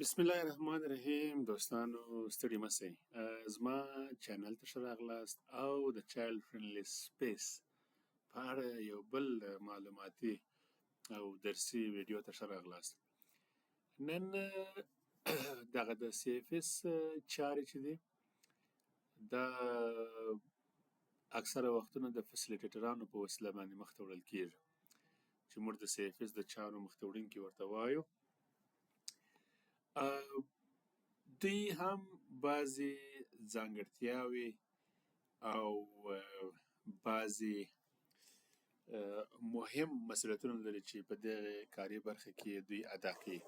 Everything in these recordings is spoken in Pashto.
بسم الله الرحمن الرحیم. دوستانو ستړي مه سئ. زما چینل ته ښه راغلاست او د چایلډ فرندلی سپیس په اړه یو بل معلوماتي او درسي ویډیو ته ښه راغلاست. نن دغه د سی اف اس چارې چې دي دا اکثره وختونه د فسیلیټیټرانو په وسیله باندې مخته وړل کیږي چې موږ د سی اف اس د چارو مخته وړونکي ورته وایو. دوی هم بعضې ځانګړتیاوې او بعضې مهم مسؤلیتونه لري چې په دغه کاري برخه کې دوی ادا کوي.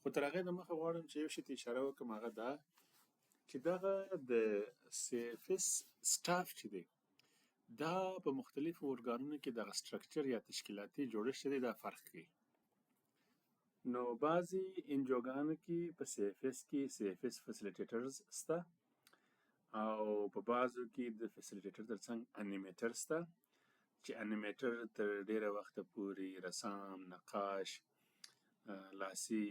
خو تر هغې دمخه غواړم چې یو شي ته اشاره وکړم، هغه دا چې دغه د سی اف اس سټاف چې دی دا په مختلفو ارګانونو کې دغه سټرکچر یا تشکیلاتي جوړښت چې دی دا فرق کوي. نو بعضې انجوګانو کې په سی اف اس کې سی اف اس فسیلیټیټرز شته او په بعضو کې د فسیلیټیټر ترڅنګ انیمیټر شته چې انیمیټر تر ډیره وخته پورې رسام، نقاش، لاسي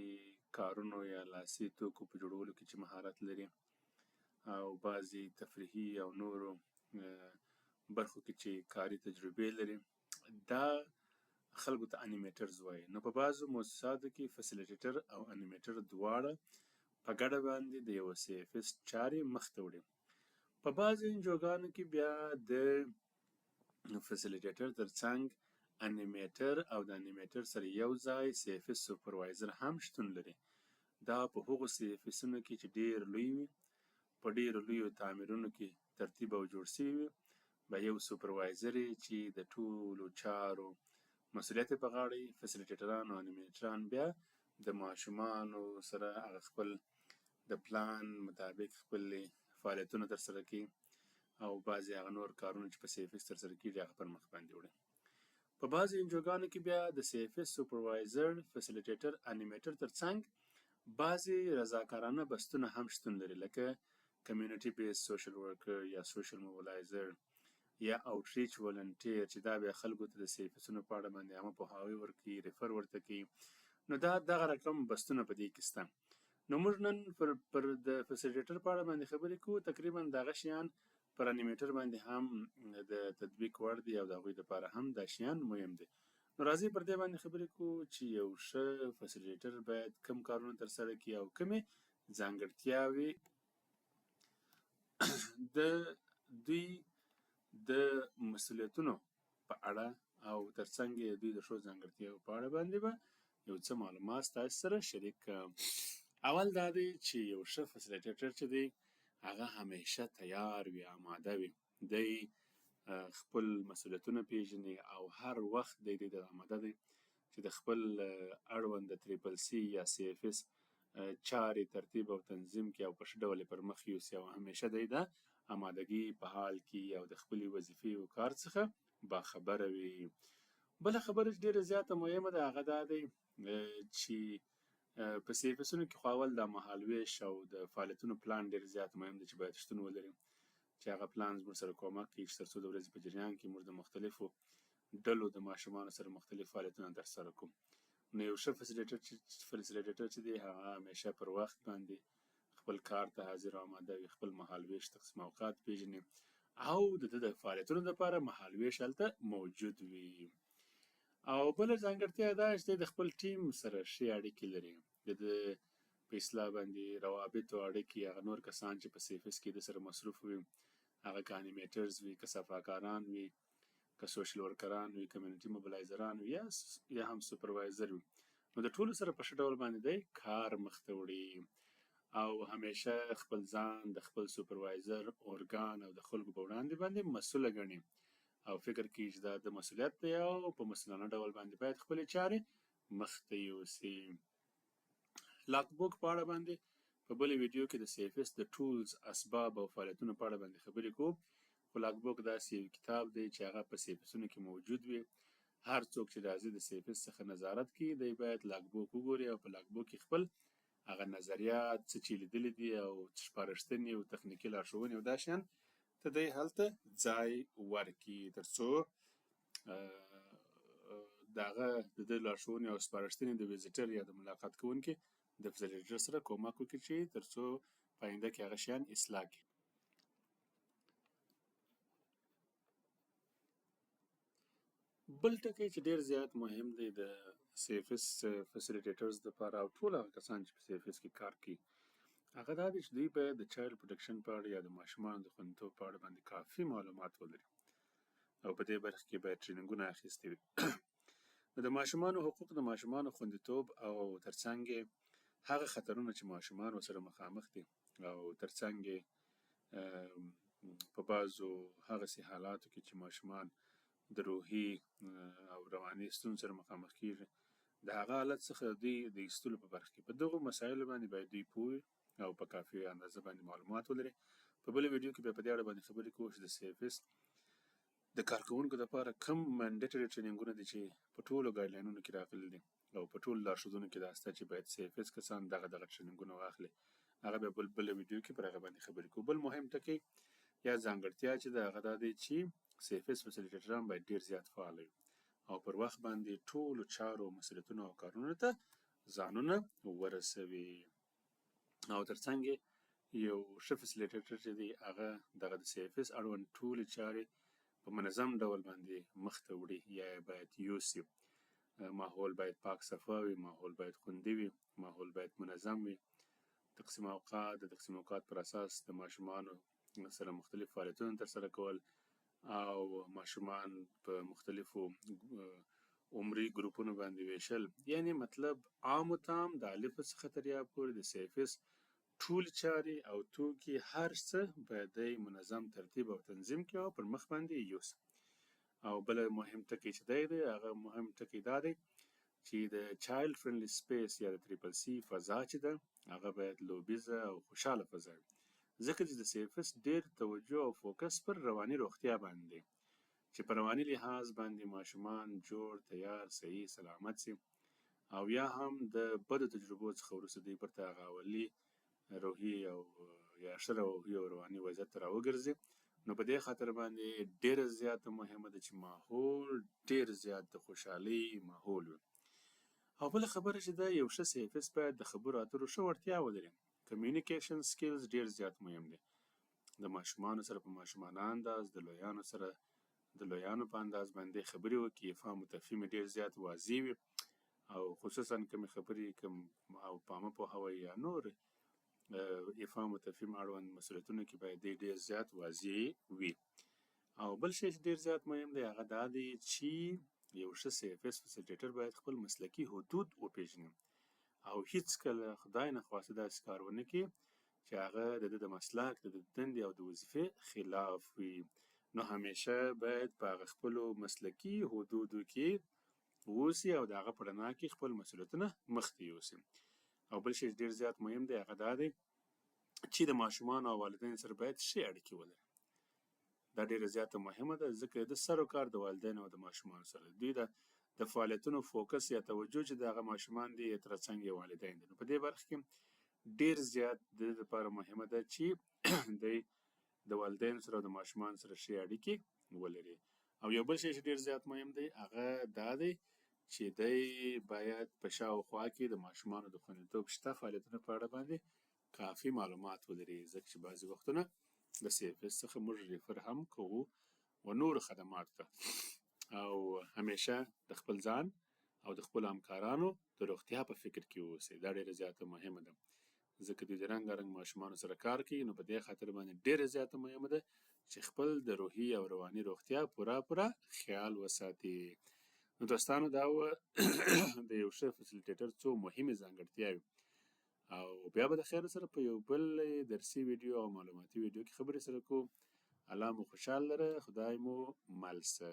کارونو یا لاسي توکو په جوړولو کې چې مهارت لري او بعضې تفریحي او نورو برخو کې چې کاري تجربې لري دا خلکو ته انیمیټرز وایي. نو په بعضو مؤسساتو کې فسیلیټیټر او انیمیټر دواړه په ګډه باندې د یوه سی اف اس چارې مخته وړي. په بعضو انجوګانو کې بیا د فسیلیټیټر ترڅنګ انیمیټر او د انیمیټر سره یو ځای سی اف اس سوپروایزر هم شتون لري. دا په هغو سی اف اسونو کې چې ډیر لوی وي، په ډیرو لویو تعمیرونو کې ترتیب او جوړ شوي وي، به یو سوپروایزر چې د ټولو چارو مسؤلیت یې په غاړه وي. فسیلیټیټران او انیمیټران بیا د ماشومانو سره هغه خپل د پلان مطابق خپل فعالیتونه ترسره کوي او بعضې هغه نور کارونه چې په سی اف اس ترسره کېږي هغه پر مخ باندې وړي. په بعضې انجوګانو کې بیا د سی اف اس سوپروایزر، فسیلیټیټر، انیمیټر ترڅنګ بعضې رضاکارانه بستونه هم شتون لري لکه کمیونټي بیس سوشل ورکر یا سوشل موبلایزر یا اوټریچ ولنټیر چې دا بیا خلکو ته د سی اف اسونو په اړه باندې عامه پوهاوی ورکوي، ریفر ورته کوي. نو دا دغه رقم بستونه په دې کې شته. نو موږ نن پر د فسیلیټیټر په اړه باندې خبرې کوو. تقریبا دغه شیان پر انیمیټر باندې هم د تطبیق وړ دي او د هغوی دپاره هم دا شیان مهم دي. نو راځئ پر دې باندې خبرې کوو چې یو ښه فسیلیټیټر باید کوم کارونه ترسره کړي او کومې ځانګړتیاوې د دوی د مسؤلیتونو په اړه او ترڅنګ یې دوی د ښو ځانګړتیاوو په اړه باندې به یو څه معلومات ستاسو سره شریک کړم. اول دا دی چې یو ښه فسیلیټیټر چې دی هغه همیشه تیار وي، آماده وي. دی خپل مسؤلیتونه پیژني او هر وخت دی د آماده دی چې د خپل اړوند د تریپل سی یا سی اف اس چارې ترتیب او تنظیم کړي او په ښه ډول یې پر مخ یوسي او همیشه دی د آمادګي په حال کې او د خپلې وظیفې او کار څخه باخبره وي. بله خبره چې ډېره زیاته مهمه ده هغه دا دی چې په سی اف اسونو کې خو اول د مهالویش او د فعالیتونو پلان ډېر زیات مهم دی چې باید شتون ولري چې هغه پلان زموږ سره کومک کوي چې تر څو د ورځې په جریان کې موږ د مختلفو ډلو د ماشومانو سره مختلف فعالیتونه ترسره کړو. نو یو ښه فسیلیټیټر چې دی هغه همیشه پر وخت باندې خپل کار ته حاضر او آماده وي، خپل مهالویش تقسیم اوقات پیژني او د ده د فعالیتونو دپاره مهالویش هلته موجود وي. او بله ځانګړتیا دا چې دی د خپل ټیم سره ښې اړیکې لري. د ده په اصطلاح باندې روابطو اړیکې هغه نور کسان چې په سی اف اس کې د سره مصروف وي، هغه که انیمیټرز وي، که صفاکاران وي، که سوشل ورکران وي، کمیونټي موبلایزران وي یا هم سوپروایزر وي، نو د ټولو سره په ښه ډول باندې دی کار مخته وړي او همیشه خپل ځان د خپل سوپروایزر، ارګان او د خلکو په وړاندې باندې مسؤله ګڼي او فکر کوي چې دا د مسؤلیت دی او په مسؤلانه ډول باندې باید خپلې چارې مخته یوسي. لاک بک په اړه باندې په بلې ویډیو کې د سی اف اس د ټولز، اسباب او فعالیتونو په اړه باندې خبرې کوو. خو لاک بک داسې یو کتاب دی چې هغه په سی اف اسونو کې موجود وي. هر څوک چې راځي د سی اف اس څخه نظارت کوي دی باید لاک بک وګوري او په لاک بک کې خپل هغه نظریات څه چې لیدلي دي او سپارښتنې او تخنیکي لارښوونې او دا شیان ته دی هلته ځای ورکړي تر څو د هغه د ده لارښوونې او سپارښتنې د ویزیټر یا د ملاقات کوونکي د فیسیلیټر سره کومک وکړي چې تر څو په آینده کې هغه شیان اصلاح کړي. بل ټکی چې ډېر زیات مهم دی د CFS فیسیلیټیټرز دپاره او ټول هغه کسان چې په CFS کې کار کوي هغه دا دی چې دوی باید د چایلډ پروټکشن په اړه یا د ماشومانو د خوندیتوب په اړه باندې کافي معلومات ولري او په دې برخه کې باید ټرینینګونه اخیستي وي. د ماشومانو حقوق، د ماشومانو خوندیتوب او ترڅنګ یې هغه خطرونه چې ماشومان ورسره مخامخ دي او ترڅنګ یې په بعضو هغسې حالاتو کې چې ماشومان د روحي او رواني ستونزو سره مخامخ کېږي د هغه حالت څخه دوی د ایستلو په برخه کې په دغو مسایلو باندې باید دوی پوه او په کافي اندازه باندې معلومات ولري. په بله ویډیو کې بیا په دې اړه باندې خبرې کوو چې د CFS د کارکوونکو دپاره کم منډیټري ټرینینګونه دي چې په ټولو ګایډلاینونو کې راغلي دي او په ټولو لارښودونو کې دا شته چې باید CFS کسان دغه ټرینینګونه واخلي. هغه بیا بله ویډیو کې پر هغه باندې خبرې کوو. بل مهم ټکی یا ځانګړتیا چې د هغه دا دی چې CFS فیسیلیټیټران باید ډېر زیات فعال وي او پر وخت باندې ټولو چارو مسؤلیتونو او کارونو ته ځانونه ورسوي او ترڅنګ یو ښه فیسیلیټیټر چې دی هغه دغه د CFS اړوند ټولې چارې په منظم ډول باندې مخته وړي یا باید یوسي. ماحول باید پاک صفا وي، ماحول باید خوندي وي، ماحول باید منظم وي. د تقسیم اوقات پر اساس د ماشومانو سره مختلف فعالیتونه ترسره کول او ماشومان په مختلفو عمري ګروپونو باندې ویشل، یعنی مطلب عام و تام د الف څخه تر یا پورې د CFS ټول چارې او توکي هر څه باید دی منظم ترتیب او تنظیم کړي او پر مخ باندې یوسي. او بل مهم ټکی چې دی هغه مهم ټکی دا دی چې د چایلډ فرندلی سپیس یا د CCC فضا چې ده هغه باید لوبیزه او خوشحاله فضا وي، ځکه چې د CFS ډېر توجه او فوکس پر رواني روغتیا باندې دی چې په رواني لحاظ باندې ماشومان جوړ، تیار، صحیح، سلامت سي او یا هم د بدو تجربو څخه وروسته دوی بیرته هغه اولي روحي او یا ښه روحي او رواني وضعیت ته راوګرځي. نو په دې خاطر باندې ډېره زیاته مهمه ده چې ماحول ډېر زیات د خوشحالۍ ماحول وي. او بله خبره چې ده یو ښه CFS باید د خبرو اترو ښه وړتیا ولري. کمیونیکیشن سکیلز ډېر زیات مهم دي. د ماشومانو سره په ماشومانه انداز، د لویانو سره د لویانو په انداز باندې خبرې وکړي، افهام و تفهیم ډېر زیات واضح وي او خصوصا کومې خبرې کوم او په عامه پوهاوی یا نور افهام و تفهیم اړوند مسؤلیتونو کې باید ډېر زیات واضح وي. او بل شی چې ډېر زیات مهم دی هغه دا دی چې یو ښه CFS فیسیلیټیټر باید خپل مسلکي حدود وپېژني او هیڅکله خدای نخواسته داسې کار ونه کړي چې هغه د ده د مسلک، د دندې او د وظیفې خلاف وي. نو همیشه باید په هغه خپلو مسلکي حدودو کې اوسي او د هغه په رڼا کې خپل مسؤلیتونه مخته یوسي. او بل شی ډېر زیات مهم دی هغه دا دی چې د ماشومانو او والدینو سره باید ښې اړیکې ولري. دا ډېره زیاته مهمه ده ځکه د سر و کار د والدینو او د ماشومانو سره دوی د فعالیتونو فوکس یا توجه چې د هغه ماشومان دي ترڅنګ یې والدین دي. نو په دې برخه کې ډېر زیات د ده لپاره مهمه ده چې دی د والدینو سره او د ماشومانو سره ښې اړیکې ولري. او یو بل شی چې ډېر زیات مهم دی هغه دا دی چې دی باید په شاوخوا کې د ماشومانو د خوندیتوب شته فعالیتونو په اړه باندې کافي معلومات ولري، ځکه چې بعضې وختونه د CFS څخه موږ ریفر هم کوو و نورو خدماتو ته. او همیشه د خپل ځان او د خپلو همکارانو د روغتیا په فکر کې اوسئ. دا ډېره زیاته مهمه ده ځکه دوی د رنګارنګ ماشومانو سره کار کوي. نو په دې خاطر باندې ډېره زیاته مهمه ده چې خپل د روحي او رواني روغتیا پوره خیال وساتي. نو دوستانو دا وه د یو ښه فیسیلیټیټر څو مهمې ځانګړتیاوې او بیا به د خیر سره په یو بل درسي ویډیو او معلوماتي ویډیو کې خبرې سره کوو. الله مو خوشحال لره، خدای مو مل شه.